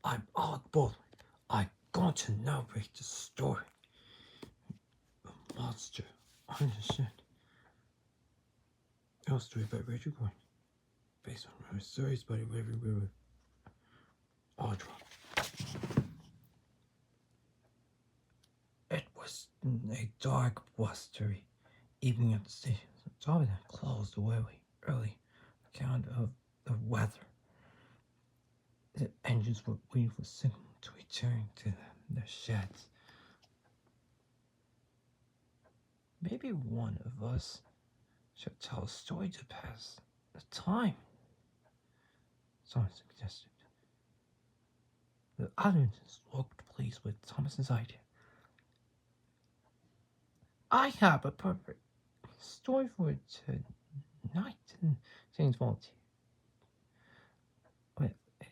I'm Alec Baldwin. I'm going to narrate the story. The Monster on the Shed. Illustrated by Richard Gordon. Based on a series by Reverend River. Audra. It was a dark, blustery evening at the station. Tommy had closed the early account of the weather. The engines were waiting for signal to return to their sheds. Maybe one of us should tell a story to pass the time, someone suggested. The others looked pleased with Thomas's idea. I have a perfect story for tonight, James volunteered, with a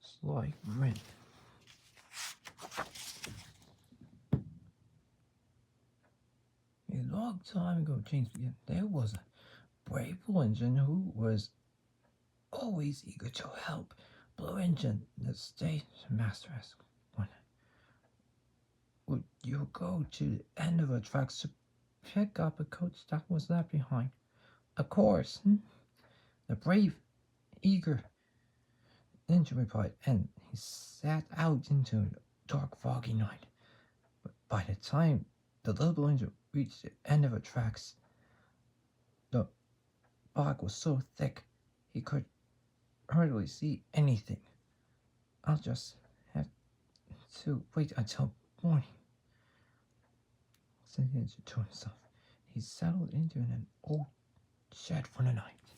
sly grin. A long time ago, James began, there was a brave Blue Engine who was always eager to help. Blue Engine, the station master asked one night, would you go to the end of the tracks to pick up a coach that was left behind? Of course. The brave, eager Engine replied, and he set out into the dark, foggy night. But by the time the little Blue Engine reached the end of the tracks, the fog was so thick he could hardly see anything. I'll just have to wait until morning, said the engine to himself. He settled into an old shed for the night.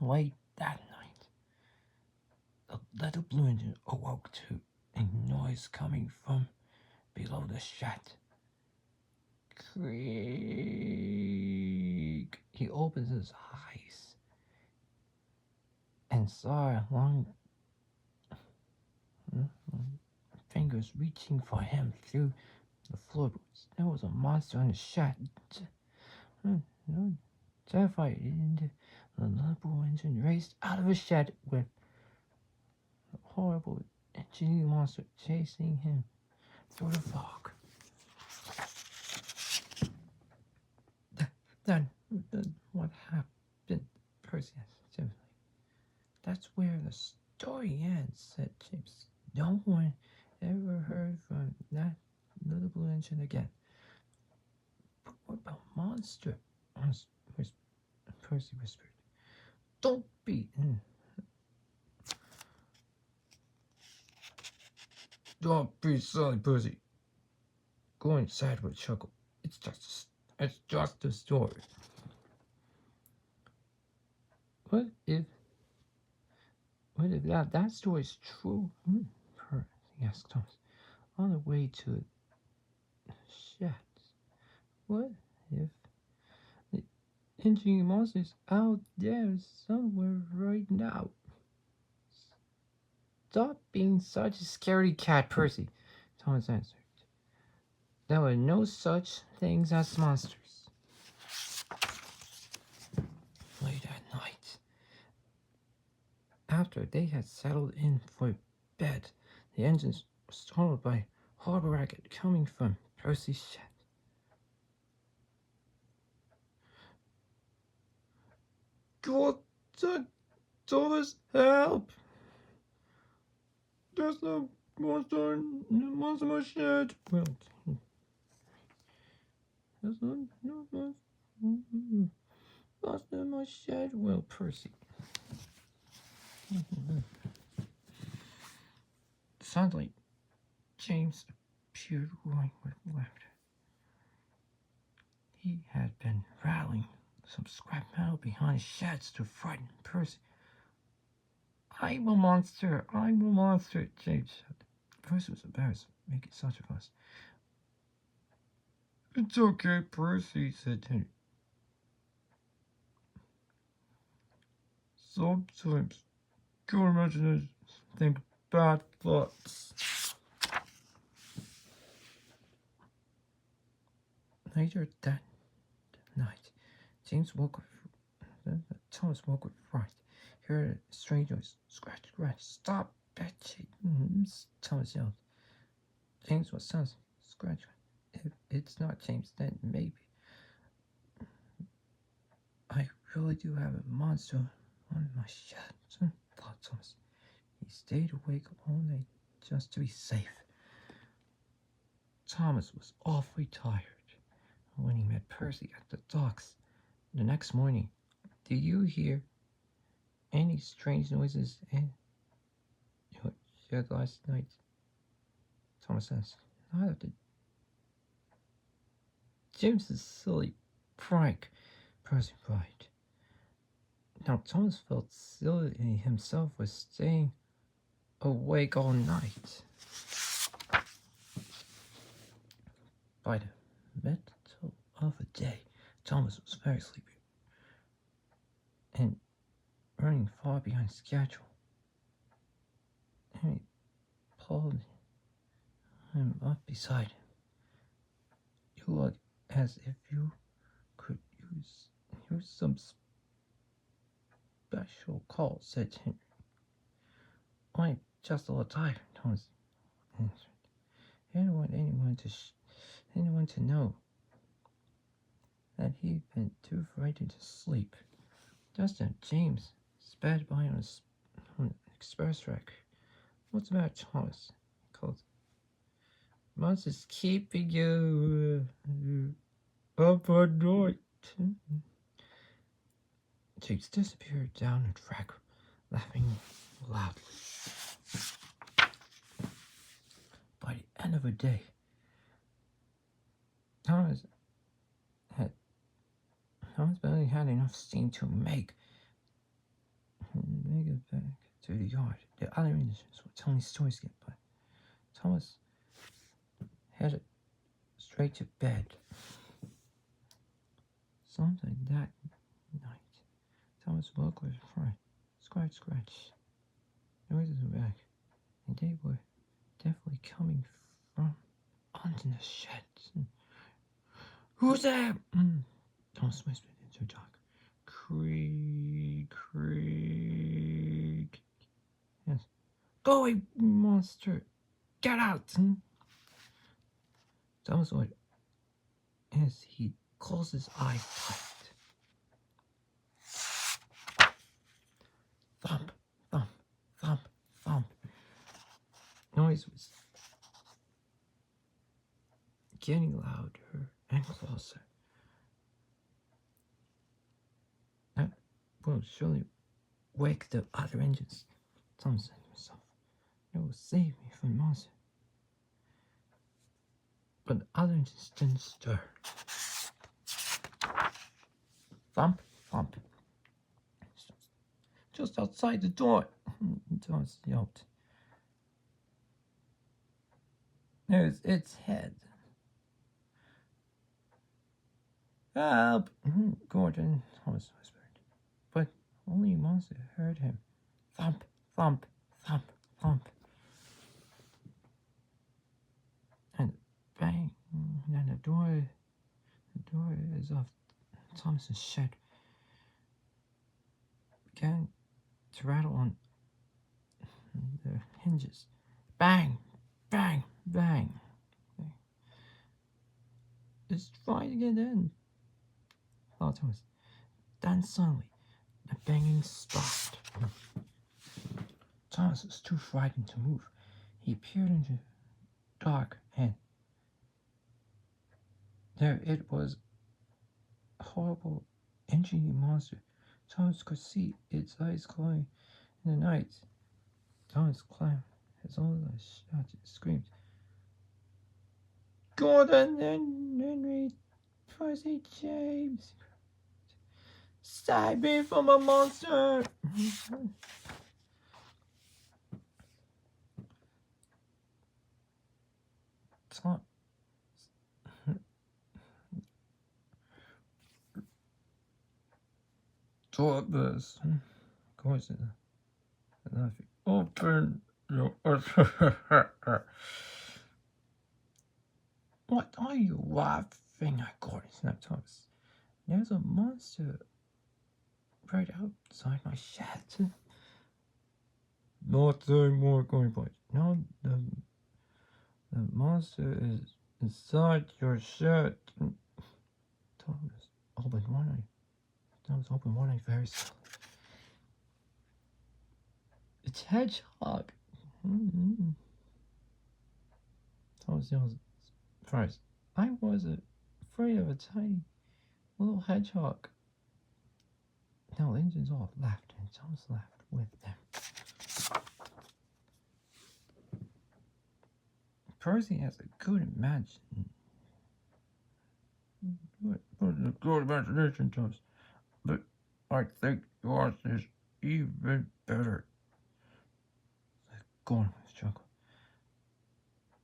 Late that night, the little Blue Engine awoke to a noise coming from below the shed. Creak. He opened his eyes and saw long fingers reaching for him through the floorboards. There was a monster on the shed. Terrified, the little Blue Engine raced out of the shed with a horrible engineering monster chasing him through the fog. Then what happened? Percy asked timidly. That's where the story ends, said James. No one ever heard from that little Blue Engine again. But what about monster? Percy whispered. Don't be. Don't be silly, Percy. Go inside with a chuckle. It's just a story. What if that story is true? Percy asked Thomas. On the way to the sheds. What if the engineering monster is out there somewhere right now? Stop being such a scaredy cat, Percy, Thomas answered. There were no such things as monsters. Late at night, after they had settled in for bed, the engines were startled by a horrible racket coming from Percy's shed. God, Thomas, help! There's no monster in my shed. Well, there's no monster in my shed. Well, Percy. Suddenly, James appeared roaring with laughter. He had been rattling some scrap metal behind his sheds to frighten Percy. I'm a monster, James said. Percy was embarrassed, making such a fuss. It's okay, Percy, said Henry. Sometimes good imagination think bad thoughts. Later that night, Thomas woke with fright. heard a strange noise. Scratch, scratch. Stop that shit. Thomas yelled. James, what sounds? Scratch. If it's not James, then maybe. I really do have a monster on my shed, thought Thomas. He stayed awake all night just to be safe. Thomas was awfully tired when he met Percy at the docks the next morning. Did you hear any strange noises in your shed last night? Thomas asked. Not of the James's silly prank, Percy replied. Now Thomas felt silly himself for staying awake all night. By the middle of the day, Thomas was very sleepy and running far behind schedule. Henry pulled him up beside him. You look as if you could use some special call, said Henry. I'm just a little tired, Thomas answered. I didn't want anyone to know that he'd been too frightened to sleep. Just then, James sped by on an express track. What's the matter, Thomas? He called. Monster's keeping you up all night. James disappeared down the track, laughing loudly. By the end of the day, Thomas barely had enough steam to make it back to the yard. The other engines were telling stories again, but Thomas headed straight to bed. Sometime that night, Thomas woke with a fright. Scratch, scratch. Noises were back, and they were definitely coming from under the shed. Who's there? Thomas whispered into the dark. Creak, creak. Yes. Go away, monster. Get out. Thomas ordered as he closed his eyes tight. Thump, thump, thump, thump. Noise was getting louder and closer. That will surely wake the other engines, Thomas said to himself. It will save me from the monster. But the other engines didn't stir. Thump, thump. Just outside the door, Thomas yelped. There's its head. Help! Gordon, Thomas whispered. But only a monster heard him. Thump, thump, thump, thump. And bang, and the door is of Thomas's shed began to rattle on the hinges. Bang, bang, bang. It's trying to get in, thought Thomas. Then suddenly, the banging stopped. Thomas was too frightened to move. He peered into the dark, and there it was, a horrible, engineered monster. Thomas could see its eyes glowing in the night. Thomas clapped his own eyes, shouted, screamed. Gordon and Henry, Percy, James, save me from a monster! Thomas, Gordon said, laughing. Open your What are you laughing at, Gordon? Snapped Thomas. There's a monster right outside my shed. Not anymore, going boys. No, the monster is inside your shed. Thomas opened one eye. Thomas opened one eye very slowly. It's hedgehog. Mm-hmm. Thomas yells first. I was afraid of a tiny little hedgehog. Now the engines all laughed, and Thomas laughed with them. Percy has a good imagination. Good imagination, Thomas. But I think yours is even better. Go on with the chuckle.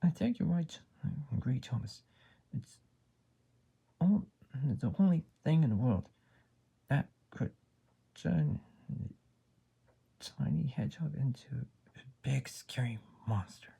I think you're right. I agree, Thomas. It's the only thing in the world that could turn a tiny hedgehog into a big, scary monster.